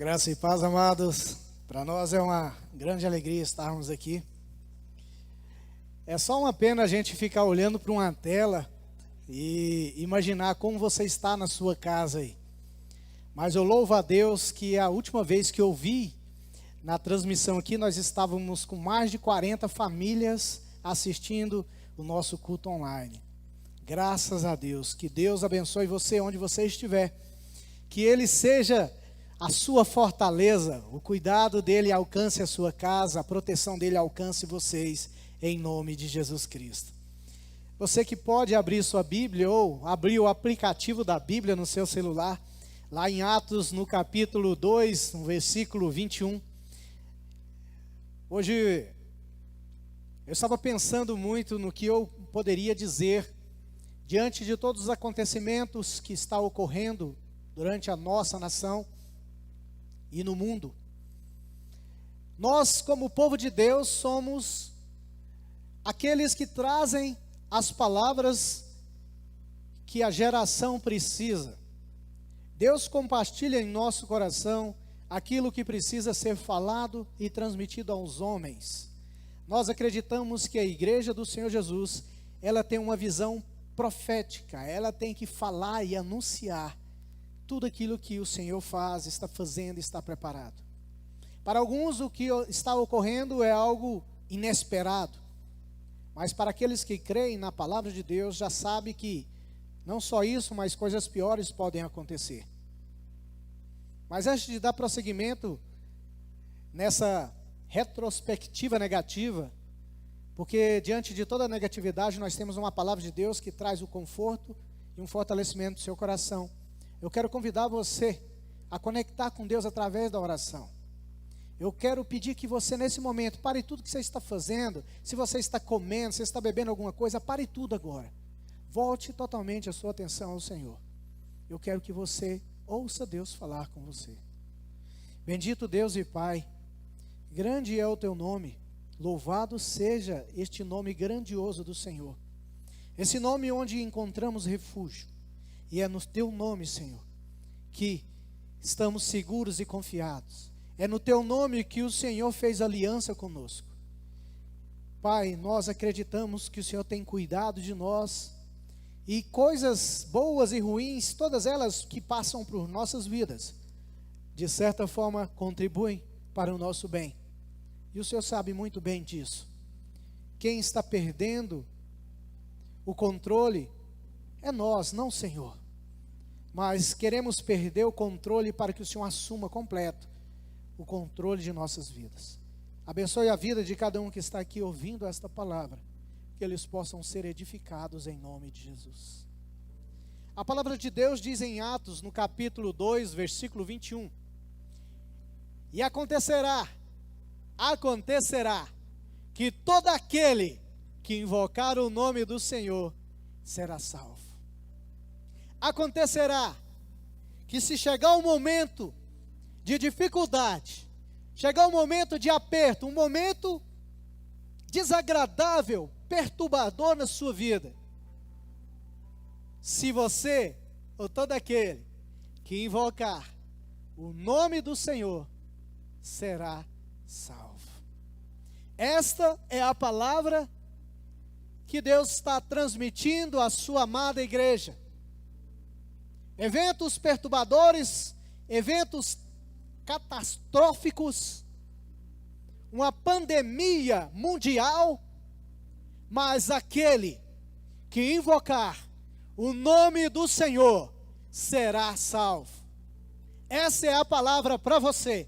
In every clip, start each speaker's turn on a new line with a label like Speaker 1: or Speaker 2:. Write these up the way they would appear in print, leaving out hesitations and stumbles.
Speaker 1: Graça e paz, amados. Para nós é uma grande alegria estarmos aqui. É só uma pena a gente ficar olhando para uma tela e imaginar como você está na sua casa aí. Mas eu louvo a Deus que a última vez que eu vi na transmissão aqui, nós estávamos com mais de 40 famílias assistindo o nosso culto online. Graças a Deus. Que Deus abençoe você onde você estiver. Que Ele seja a sua fortaleza, o cuidado dele alcance a sua casa, a proteção dele alcance vocês, em nome de Jesus Cristo. Você que pode abrir sua Bíblia ou abrir o aplicativo da Bíblia no seu celular, lá em Atos, no capítulo 2, no versículo 21. Hoje, eu estava pensando muito no que eu poderia dizer, diante de todos os acontecimentos que estão ocorrendo durante a nossa nação, e no mundo. Nós, como povo de Deus, somos aqueles que trazem as palavras que a geração precisa. Deus compartilha em nosso coração aquilo que precisa ser falado e transmitido aos homens. Nós acreditamos que a igreja do Senhor Jesus, ela tem uma visão profética, ela tem que falar e anunciar tudo aquilo que o Senhor faz, está fazendo, está preparado. Para alguns o que está ocorrendo é algo inesperado, mas para aqueles que creem na palavra de Deus, já sabe que não só isso, mas coisas piores podem acontecer. Mas antes de dar prosseguimento nessa retrospectiva negativa, porque diante de toda a negatividade nós temos uma palavra de Deus que traz o conforto e um fortalecimento do seu coração. Eu quero convidar você a conectar com Deus através da oração. Eu quero pedir que você nesse momento, pare tudo que você está fazendo. Se você está comendo, se está bebendo alguma coisa, pare tudo agora. Volte totalmente a sua atenção ao Senhor. Eu quero que você ouça Deus falar com você. Bendito Deus e Pai, grande é o teu nome, louvado seja este nome grandioso do Senhor. Esse nome onde encontramos refúgio. E é no teu nome, Senhor, que estamos seguros e confiados. É no teu nome que o Senhor fez aliança conosco. Pai, nós acreditamos que o Senhor tem cuidado de nós. E coisas boas e ruins, todas elas que passam por nossas vidas, de certa forma contribuem para o nosso bem. E o Senhor sabe muito bem disso. Quem está perdendo o controle é nós, não o Senhor. Mas queremos perder o controle para que o Senhor assuma completo o controle de nossas vidas. Abençoe a vida de cada um que está aqui ouvindo esta palavra, que eles possam ser edificados em nome de Jesus. A palavra de Deus diz em Atos, no capítulo 2, versículo 21. E acontecerá, que todo aquele que invocar o nome do Senhor será salvo. Acontecerá que se chegar um momento de dificuldade, chegar um momento de aperto, um momento desagradável, perturbador na sua vida, se você ou todo aquele que invocar o nome do Senhor será salvo. Esta é a palavra que Deus está transmitindo à sua amada igreja. Eventos perturbadores, eventos catastróficos, uma pandemia mundial, mas aquele que invocar o nome do Senhor será salvo. Essa é a palavra para você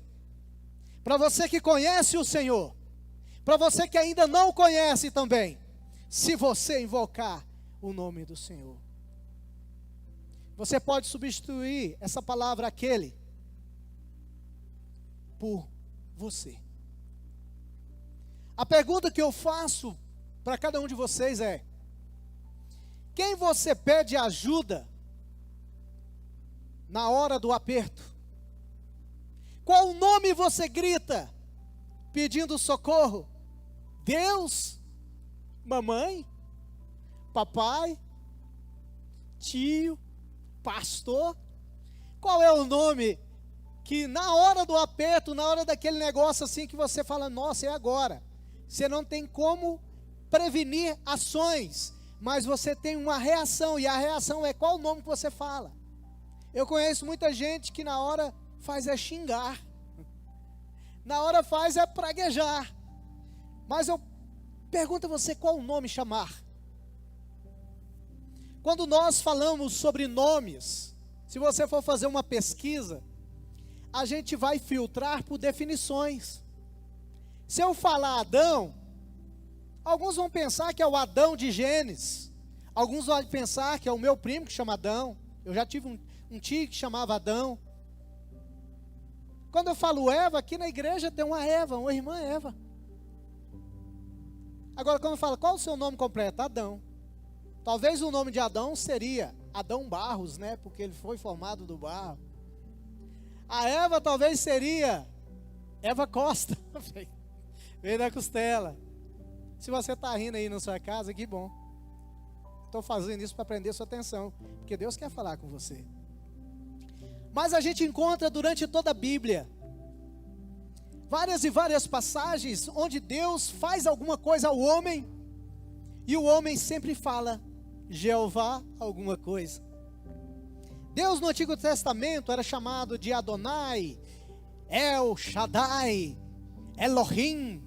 Speaker 1: que conhece o Senhor, para você que ainda não conhece também, se você invocar o nome do Senhor. Você pode substituir essa palavra aquele por você. A pergunta que eu faço para cada um de vocês é: quem você pede ajuda na hora do aperto? Qual nome você grita pedindo socorro? Deus? Mamãe? Papai? Tio? Pastor? Qual é o nome que na hora do aperto, na hora daquele negócio assim que você fala, nossa, é agora. Você não tem como prevenir ações, mas você tem uma reação, e a reação é qual o nome que você fala. Eu conheço muita gente que na hora faz é xingar, na hora faz é praguejar, mas eu pergunto a você qual o nome chamar. Quando nós falamos sobre nomes, se você for fazer uma pesquisa, a gente vai filtrar por definições. Se eu falar Adão, alguns vão pensar que é o Adão de Gênesis, alguns vão pensar que é o meu primo que chama Adão. Eu já tive um tio que chamava Adão. Quando eu falo Eva, aqui na igreja tem uma Eva, uma irmã Eva. Agora quando eu falo, qual o seu nome completo? Adão. Talvez o nome de Adão seria Adão Barros, né? Porque ele foi formado do barro. A Eva talvez seria Eva Costa. Veio da costela. Se você está rindo aí na sua casa, que bom. Estou fazendo isso para prender sua atenção, porque Deus quer falar com você. Mas a gente encontra durante toda a Bíblia várias e várias passagens onde Deus faz alguma coisa ao homem, e o homem sempre fala Jeová alguma coisa. Deus no Antigo Testamento era chamado de Adonai, El Shaddai, Elohim,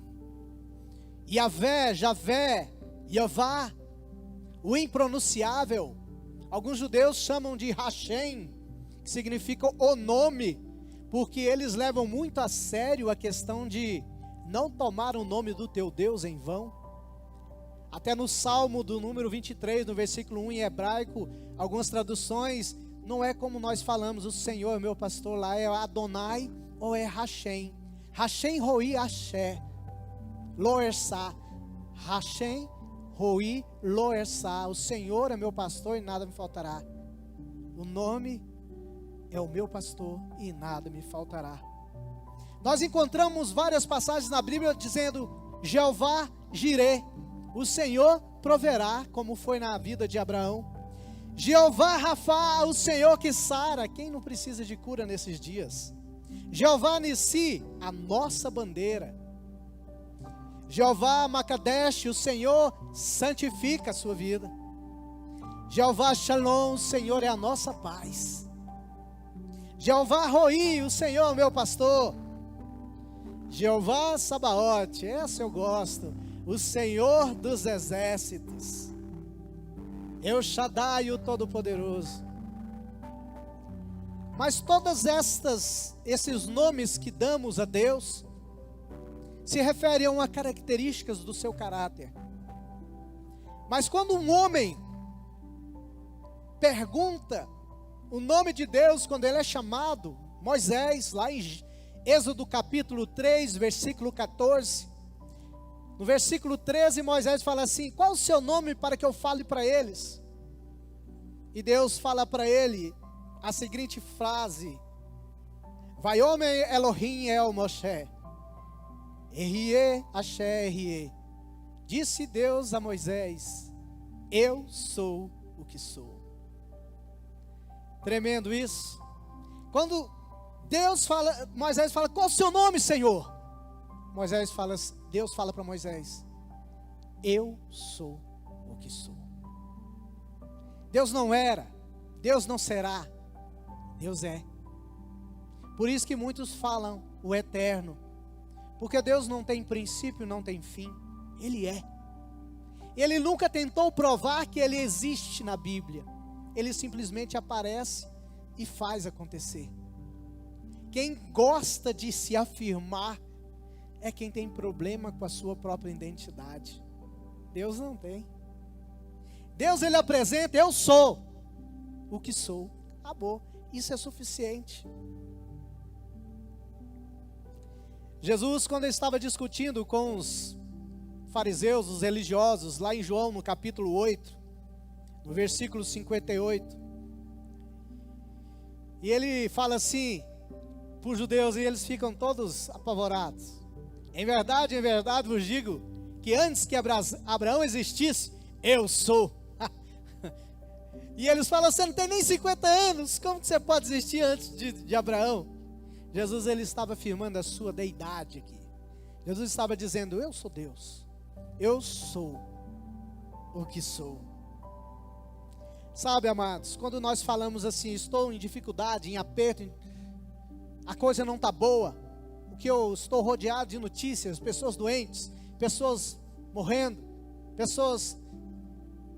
Speaker 1: Yahvé, Javé, Yavá, o impronunciável. Alguns judeus chamam de Hashem, que significa o nome, porque eles levam muito a sério a questão de não tomar o nome do teu Deus em vão. Até no Salmo do número 23, no versículo 1 em hebraico, algumas traduções, não é como nós falamos, o Senhor é meu pastor, lá é Adonai ou é Hashem. Hashem Roi Axé, Loersá. Hashem Roi Loersá. O Senhor é meu pastor e nada me faltará. O nome é o meu pastor e nada me faltará. Nós encontramos várias passagens na Bíblia dizendo Jeová Jireh, o Senhor proverá, como foi na vida de Abraão. Jeová Rafá, o Senhor que sara. Quem não precisa de cura nesses dias? Jeová Nissi, a nossa bandeira. Jeová Makadesh, o Senhor santifica a sua vida. Jeová Shalom, o Senhor é a nossa paz. Jeová Roi, o Senhor é o meu pastor. Jeová Sabaote, essa eu gosto, o Senhor dos exércitos. El Shaddai, o Todo-Poderoso. Mas todas esses nomes que damos a Deus se referem a uma características do seu caráter. Mas quando um homem pergunta o nome de Deus, quando ele é chamado, Moisés, lá em Êxodo capítulo 3, versículo 14, no versículo 13, Moisés fala assim: qual o seu nome para que eu fale para eles? E Deus fala para ele a seguinte frase: Vaiome Elohim El Moshe, Erie Asher Erie. Disse Deus a Moisés: eu sou o que sou. Tremendo isso. Quando Moisés fala, qual o seu nome, Senhor? Deus fala para Moisés: eu sou o que sou. Deus não era, Deus não será, Deus é. Por isso que muitos falam o eterno, porque Deus não tem princípio, não tem fim, Ele é. Ele nunca tentou provar que Ele existe na Bíblia, Ele simplesmente aparece e faz acontecer. Quem gosta de se afirmar é quem tem problema com a sua própria identidade. Deus não tem. Deus, Ele apresenta: eu sou o que sou. Acabou. Isso é suficiente. Jesus, quando ele estava discutindo com os fariseus, os religiosos, lá em João, no capítulo 8, no versículo 58, e ele fala assim para os judeus, e eles ficam todos apavorados: em verdade vos digo, que antes que Abraão existisse, eu sou. E eles falam: você não tem nem 50 anos, como que você pode existir antes de Abraão? Jesus, ele estava afirmando a sua deidade aqui. Jesus estava dizendo: eu sou Deus, eu sou o que sou. Sabe, amados, quando nós falamos assim, estou em dificuldade, em aperto, a coisa não está boa, porque eu estou rodeado de notícias, pessoas doentes, pessoas morrendo, pessoas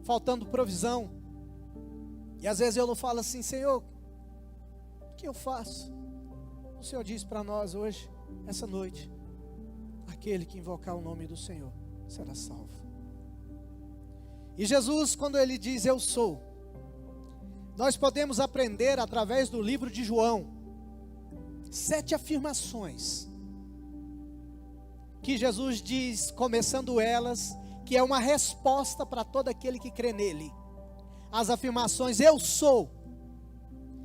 Speaker 1: faltando provisão, e às vezes eu não falo assim: Senhor, o que eu faço? O Senhor diz para nós hoje, essa noite: aquele que invocar o nome do Senhor será salvo. E Jesus, quando ele diz eu sou, nós podemos aprender através do livro de João 7 afirmações que Jesus diz, começando elas, que é uma resposta para todo aquele que crê nele. As afirmações eu sou.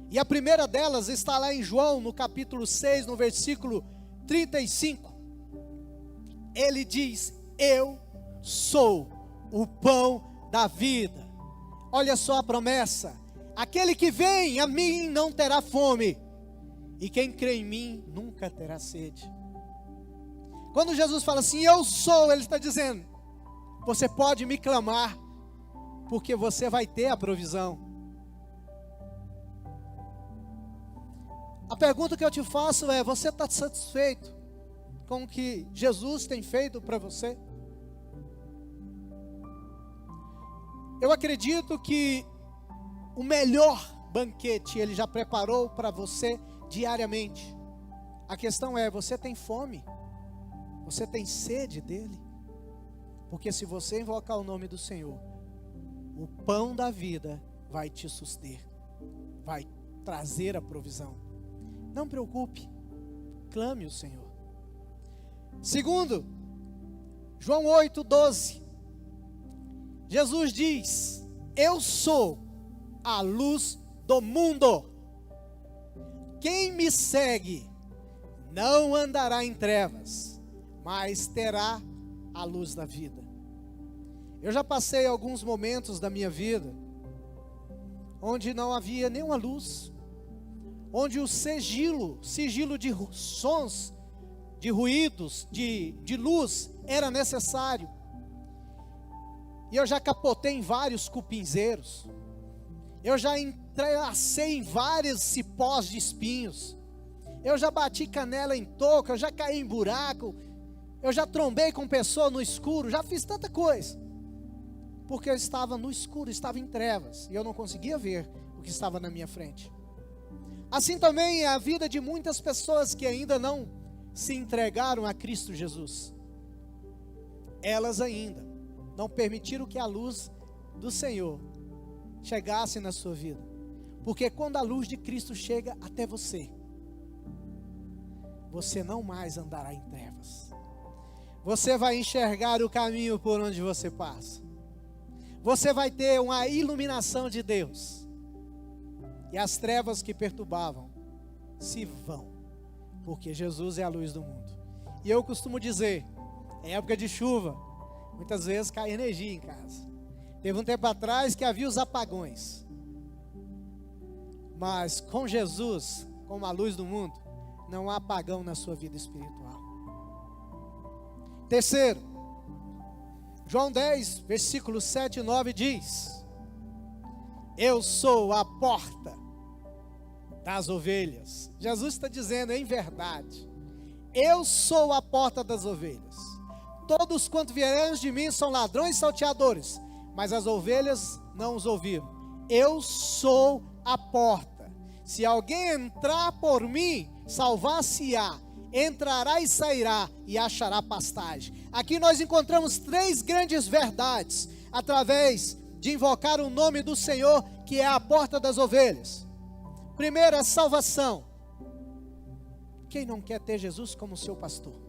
Speaker 1: E a primeira delas está lá em João, no capítulo 6, no versículo 35. Ele diz: eu sou o pão da vida. Olha só a promessa: aquele que vem a mim não terá fome, e quem crê em mim nunca terá sede. Quando Jesus fala assim, eu sou, ele está dizendo: você pode me clamar, porque você vai ter a provisão. A pergunta que eu te faço é: você está satisfeito com o que Jesus tem feito para você? Eu acredito que o melhor banquete ele já preparou para você diariamente. A questão é: você tem fome? Você tem sede dele? Porque se você invocar o nome do Senhor, o pão da vida vai te suster, vai trazer a provisão. Não preocupe, clame o Senhor. Segundo, João 8:12, Jesus diz: eu sou a luz do mundo. Quem me segue não andará em trevas, mas terá a luz da vida. Eu já passei alguns momentos da minha vida onde não havia nenhuma luz, onde o sigilo de sons, de ruídos, de luz era necessário. E eu já capotei em vários cupinzeiros, eu já entrelacei em vários cipós de espinhos, eu já bati canela em touca, eu já caí em buraco, eu já trombei com pessoa no escuro, já fiz tanta coisa, porque eu estava no escuro, estava em trevas, e eu não conseguia ver o que estava na minha frente. Assim também é a vida de muitas pessoas que ainda não se entregaram a Cristo Jesus. Elas ainda não permitiram que a luz do Senhor chegasse na sua vida. Porque quando a luz de Cristo chega até você, você não mais andará em trevas. Você vai enxergar o caminho por onde você passa. Você vai ter uma iluminação de Deus. E as trevas que perturbavam se vão, porque Jesus é a luz do mundo. E eu costumo dizer, em época de chuva, muitas vezes cai energia em casa. Teve um tempo atrás que havia os apagões, mas com Jesus, como a luz do mundo, não há apagão na sua vida espiritual. Terceiro, João 10, versículos 7 e 9 diz: eu sou a porta das ovelhas. Jesus está dizendo em verdade: eu sou a porta das ovelhas. Todos quanto vierem de mim são ladrões e salteadores, mas as ovelhas não os ouviram. Eu sou a porta. Se alguém entrar por mim, salvar-se-á, entrará e sairá e achará pastagem. Aqui nós encontramos 3 grandes verdades através de invocar o nome do Senhor, que é a porta das ovelhas. Primeiro, a salvação. Quem não quer ter Jesus como seu pastor?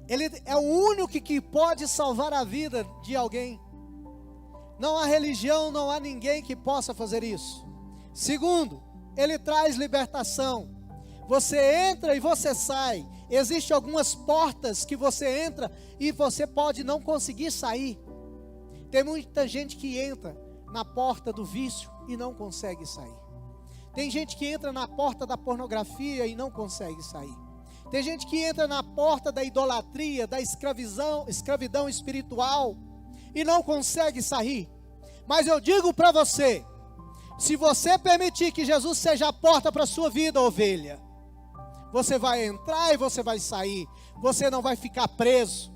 Speaker 1: Ele é o único que pode salvar a vida de alguém. Não há religião, não há ninguém que possa fazer isso. Segundo, ele traz libertação. Você entra e você sai. Existem algumas portas que você entra e você pode não conseguir sair. Tem muita gente que entra na porta do vício e não consegue sair. Tem gente que entra na porta da pornografia e não consegue sair. Tem gente que entra na porta da idolatria, da escravidão espiritual e não consegue sair. Mas eu digo para você, se você permitir que Jesus seja a porta para a sua vida, ovelha, você vai entrar e você vai sair. Você não vai ficar preso,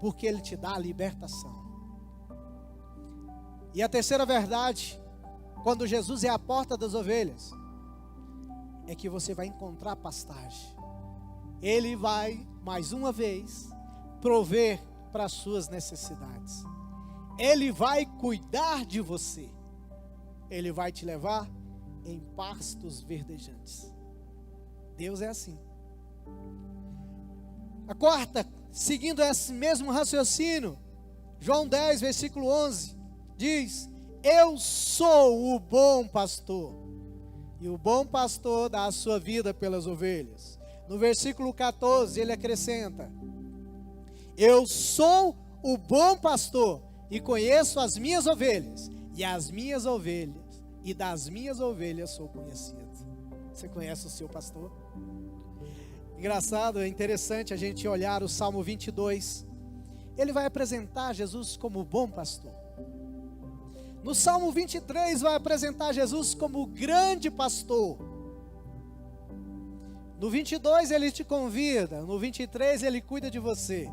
Speaker 1: porque Ele te dá a libertação. E a terceira verdade, quando Jesus é a porta das ovelhas, é que você vai encontrar pastagem. Ele vai, mais uma vez, prover para as suas necessidades. Ele vai cuidar de você. Ele vai te levar em pastos verdejantes. Deus é assim. A quarta, seguindo esse mesmo raciocínio, João 10, versículo 11, diz: eu sou o bom pastor, e o bom pastor dá a sua vida pelas ovelhas. No versículo 14, ele acrescenta: eu sou o bom pastor, e conheço as minhas ovelhas, e das minhas ovelhas sou conhecido. Você conhece o seu pastor? Engraçado, é interessante a gente olhar o Salmo 22. Ele vai apresentar Jesus como o bom pastor. No Salmo 23 vai apresentar Jesus como o grande pastor. No 22 ele te convida, no 23 ele cuida de você.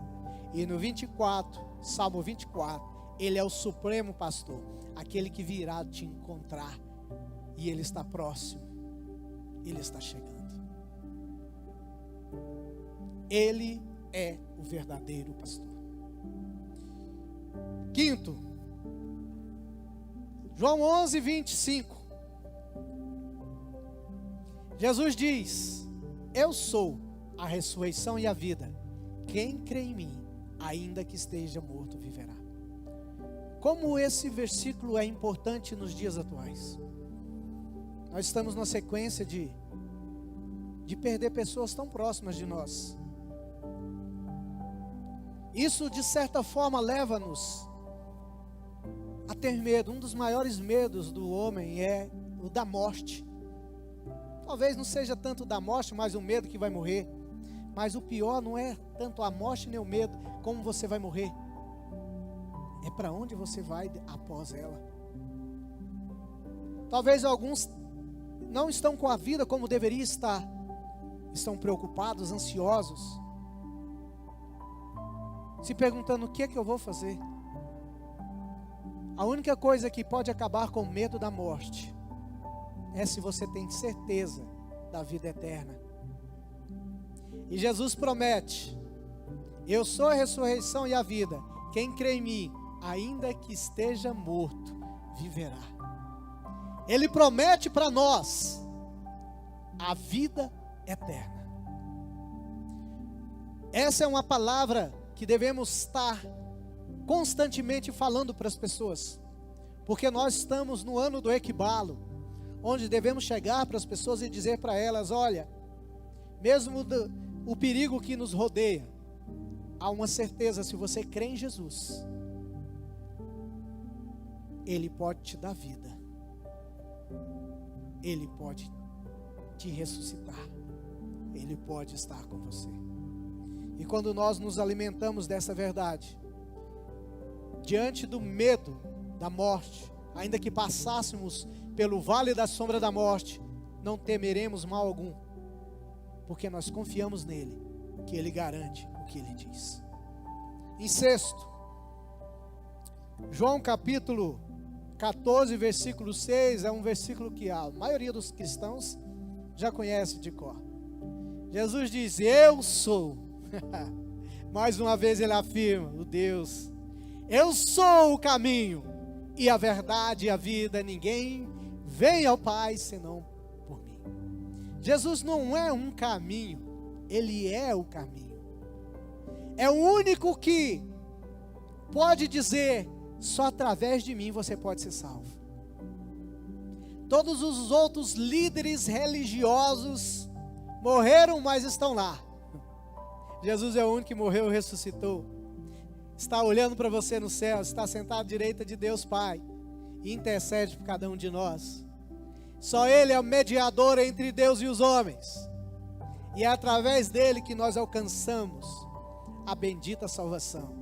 Speaker 1: E no 24, Salmo 24, ele é o supremo pastor, aquele que virá te encontrar. E ele está próximo, ele está chegando. Ele é o verdadeiro pastor. Quinto, João 11, 25. Jesus diz: eu sou a ressurreição e a vida. Quem crê em mim, ainda que esteja morto, viverá. Como esse versículo é importante nos dias atuais. Nós estamos numa sequência de perder pessoas tão próximas de nós. Isso, de certa forma, leva-nos a ter medo. Um dos maiores medos do homem é o da morte. Talvez não seja tanto da morte, mas o medo que vai morrer. Mas o pior não é tanto a morte nem o medo, como você vai morrer. É para onde você vai após ela. Talvez alguns não estão com a vida como deveria estar. Estão preocupados, ansiosos, se perguntando: o que é que eu vou fazer? A única coisa que pode acabar com o medo da morte é se você tem certeza da vida eterna. E Jesus promete: eu sou a ressurreição e a vida. Quem crê em mim, ainda que esteja morto, viverá. Ele promete para nós a vida eterna. Essa é uma palavra que devemos estar constantemente falando para as pessoas, porque nós estamos no ano do equibalo, onde devemos chegar para as pessoas e dizer para elas: olha, mesmo o perigo que nos rodeia, há uma certeza: se você crê em Jesus, Ele pode te dar vida, Ele pode te ressuscitar, Ele pode estar com você. E quando nós nos alimentamos dessa verdade, diante do medo da morte, ainda que passássemos pelo vale da sombra da morte, não temeremos mal algum, porque nós confiamos nele, que ele garante o que ele diz. Em sexto, João capítulo 14, versículo 6, é um versículo que a maioria dos cristãos já conhece de cor. Jesus diz: eu sou. Mais uma vez ele afirma, o Deus: eu sou o caminho e a verdade e a vida. Ninguém vem ao Pai senão por mim. Jesus não é um caminho, Ele é o caminho. É o único que pode dizer: só através de mim você pode ser salvo. Todos os outros líderes religiosos morreram, mas estão lá. Jesus é o único que morreu e ressuscitou. Está olhando para você no céu, está sentado à direita de Deus Pai e intercede por cada um de nós. Só Ele é o mediador entre Deus e os homens. E é através dele que nós alcançamos a bendita salvação.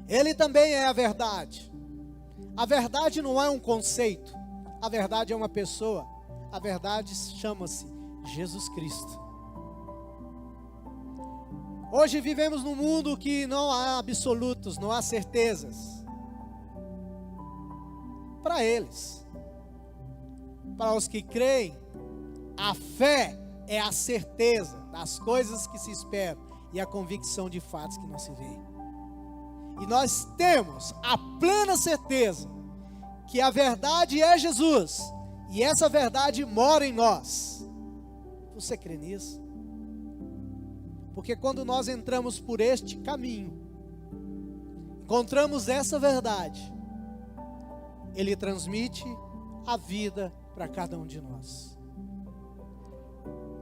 Speaker 1: Ele também é a verdade. A verdade não é um conceito. A verdade é uma pessoa. A verdade chama-se Jesus Cristo. Hoje vivemos num mundo que não há absolutos, não há certezas. Para eles, para os que creem, a fé é a certeza das coisas que se esperam e a convicção de fatos que não se veem. E nós temos a plena certeza que a verdade é Jesus, e essa verdade mora em nós. Você crê nisso? Porque quando nós entramos por este caminho, encontramos essa verdade, Ele transmite a vida para cada um de nós.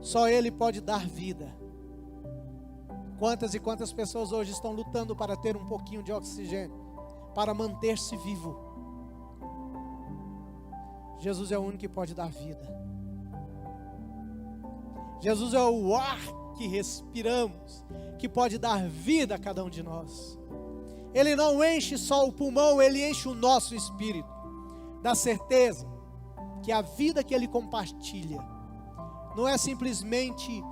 Speaker 1: Só Ele pode dar vida. Quantas e quantas pessoas hoje estão lutando para ter um pouquinho de oxigênio, para manter-se vivo. Jesus é o único que pode dar vida. Jesus é o ar que respiramos, que pode dar vida a cada um de nós. Ele não enche só o pulmão, Ele enche o nosso espírito, da certeza que a vida que Ele compartilha não é simplesmente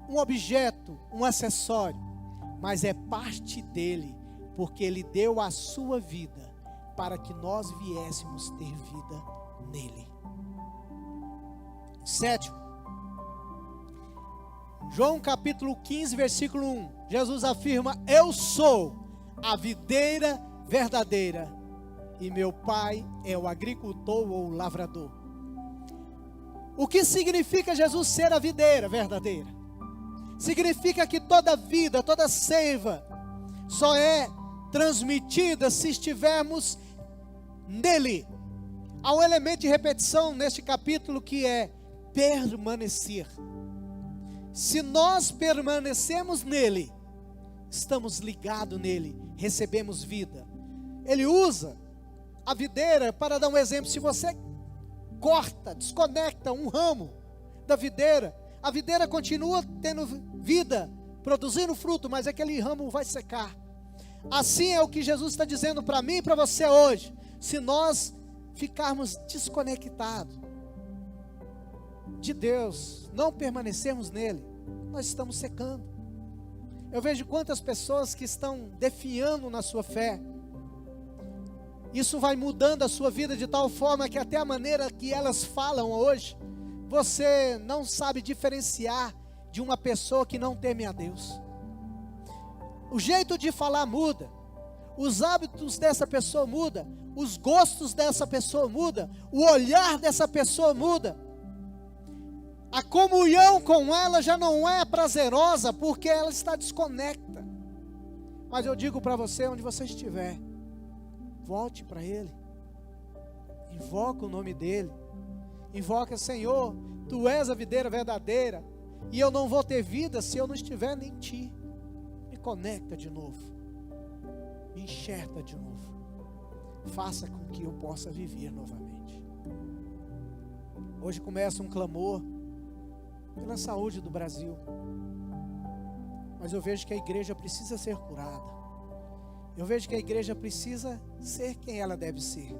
Speaker 1: um objeto, um acessório, mas é parte dele, porque Ele deu a sua vida para que nós viéssemos ter vida nele. Sétimo, João capítulo 15, versículo 1, Jesus afirma: eu sou a videira verdadeira e meu Pai é o agricultor ou o lavrador. O que significa Jesus ser a videira verdadeira? Significa que toda vida, toda seiva só é transmitida se estivermos nele. Há um elemento de repetição neste capítulo que é permanecer. Se nós permanecemos nele, estamos ligados nele, recebemos vida. Ele usa a videira para dar um exemplo. Se você corta, desconecta um ramo da videira, a videira continua tendo vida, produzindo fruto, mas aquele ramo vai secar. Assim é o que Jesus está dizendo para mim e para você hoje. Se nós ficarmos desconectados de Deus, não permanecermos nele, nós estamos secando. Eu vejo quantas pessoas que estão definhando na sua fé. Isso vai mudando a sua vida de tal forma que até a maneira que elas falam hoje, você não sabe diferenciar de uma pessoa que não teme a Deus. O jeito de falar muda, os hábitos dessa pessoa muda, os gostos dessa pessoa muda, o olhar dessa pessoa muda. A comunhão com ela já não é prazerosa porque ela está desconecta. Mas eu digo para você, onde você estiver, volte para Ele, invoca o nome dEle, invoca: Senhor, Tu és a videira verdadeira, e eu não vou ter vida se eu não estiver em Ti. Me conecta de novo, me enxerta de novo, faça com que eu possa viver novamente. Hoje começa um clamor pela saúde do Brasil, mas eu vejo que a igreja precisa ser curada. Eu vejo que a igreja precisa ser quem ela deve ser.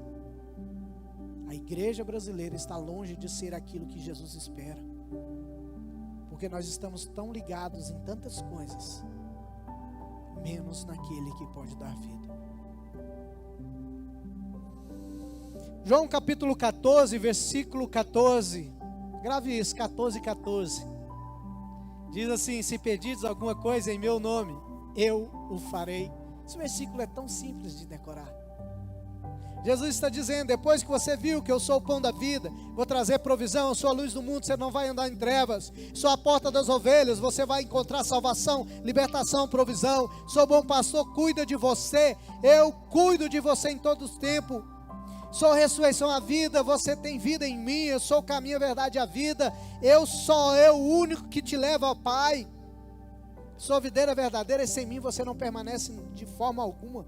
Speaker 1: A igreja brasileira está longe de ser aquilo que Jesus espera, porque nós estamos tão ligados em tantas coisas, menos naquele que pode dar vida. João capítulo 14, versículo 14, grave isso, 14. Diz assim: se pedirdes alguma coisa em meu nome, eu o farei. Esse versículo é tão simples de decorar. Jesus está dizendo: depois que você viu que eu sou o pão da vida, vou trazer provisão, eu sou a luz do mundo, você não vai andar em trevas, sou a porta das ovelhas, você vai encontrar salvação, libertação, provisão. Sou bom pastor, cuida de você, eu cuido de você em todo o tempo. Sou a ressurreição, a vida, você tem vida em mim, eu sou o caminho, a verdade e a vida. Eu o único que te leva ao Pai. Sou a videira verdadeira e sem mim você não permanece de forma alguma.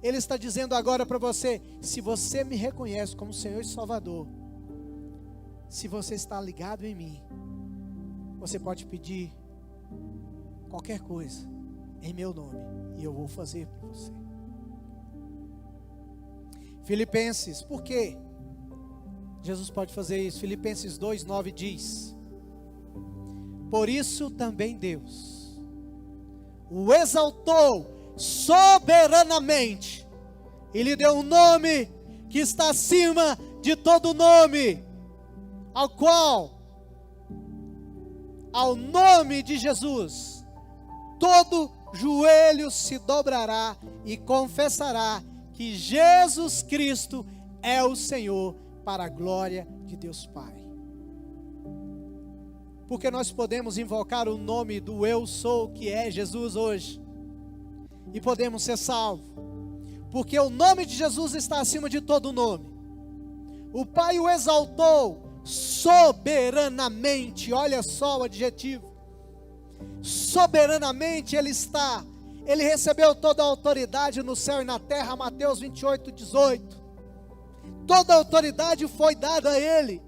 Speaker 1: Ele está dizendo agora para você: se você me reconhece como Senhor e Salvador, se você está ligado em mim, você pode pedir qualquer coisa em meu nome e eu vou fazer por você. Filipenses, por quê? Jesus pode fazer isso. Filipenses 2:9 diz: por isso também Deus o exaltou soberanamente e lhe deu um nome que está acima de todo nome, ao qual, ao nome de Jesus, todo joelho se dobrará e confessará que Jesus Cristo é o Senhor, para a glória de Deus Pai. Porque nós podemos invocar o nome do Eu Sou, que é Jesus hoje, e podemos ser salvos, porque o nome de Jesus está acima de todo nome. O Pai o exaltou soberanamente, olha só o adjetivo, soberanamente Ele recebeu toda a autoridade no céu e na terra, Mateus 28:18, toda a autoridade foi dada a Ele.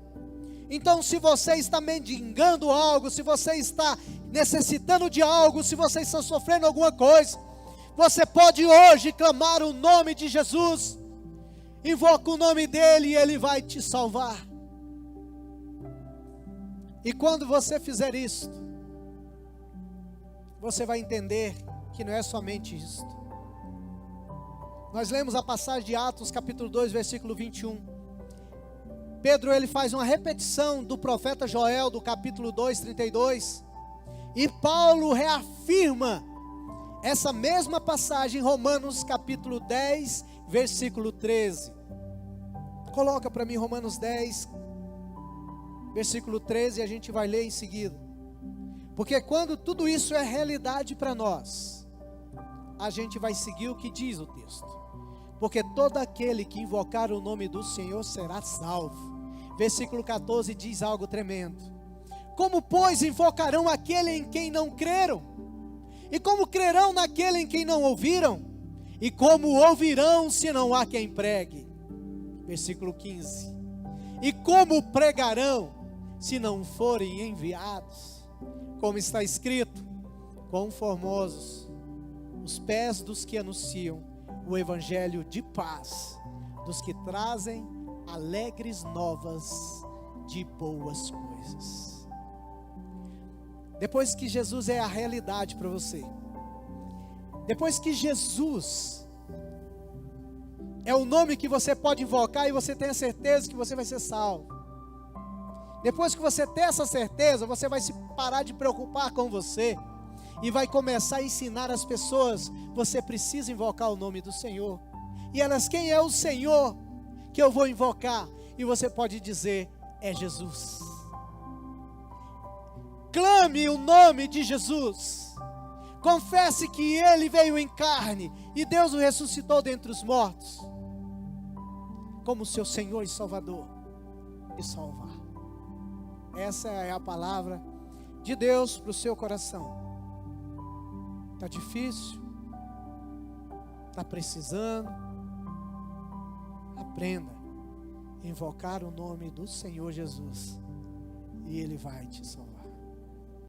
Speaker 1: Então, se você está mendigando algo, se você está necessitando de algo, se você está sofrendo alguma coisa, você pode hoje clamar o nome de Jesus, invoca o nome dEle e Ele vai te salvar. E quando você fizer isso, você vai entender que não é somente isso. Nós lemos a passagem de Atos capítulo 2, versículo 21. Pedro, ele faz uma repetição do profeta Joel, do capítulo 2, 32. E Paulo reafirma essa mesma passagem em Romanos capítulo 10, versículo 13. Coloca para mim Romanos 10, versículo 13, e a gente vai ler em seguida. Porque quando tudo isso é realidade para nós, a gente vai seguir o que diz o texto. Porque todo aquele que invocar o nome do Senhor será salvo. Versículo 14 diz algo tremendo. Como, pois, invocarão aquele em quem não creram? E como crerão naquele em quem não ouviram? E como ouvirão se não há quem pregue? Versículo 15. E como pregarão se não forem enviados? Como está escrito: quão formosos os pés dos que anunciam o evangelho de paz, dos que trazem alegres novas de boas coisas. Depois que Jesus é a realidade para você, depois que Jesus é o nome que você pode invocar e você tem a certeza que você vai ser salvo, depois que você tem essa certeza, você vai se parar de preocupar com você e vai começar a ensinar as pessoas: você precisa invocar o nome do Senhor. E elas: quem é o Senhor que eu vou invocar? E você pode dizer: é Jesus. Clame o nome de Jesus. Confesse que Ele veio em carne e Deus o ressuscitou dentre os mortos, como seu Senhor e Salvador, e salvar. Essa é a palavra de Deus para o seu coração. Está difícil? Está precisando? Aprenda a invocar o nome do Senhor Jesus e Ele vai te salvar.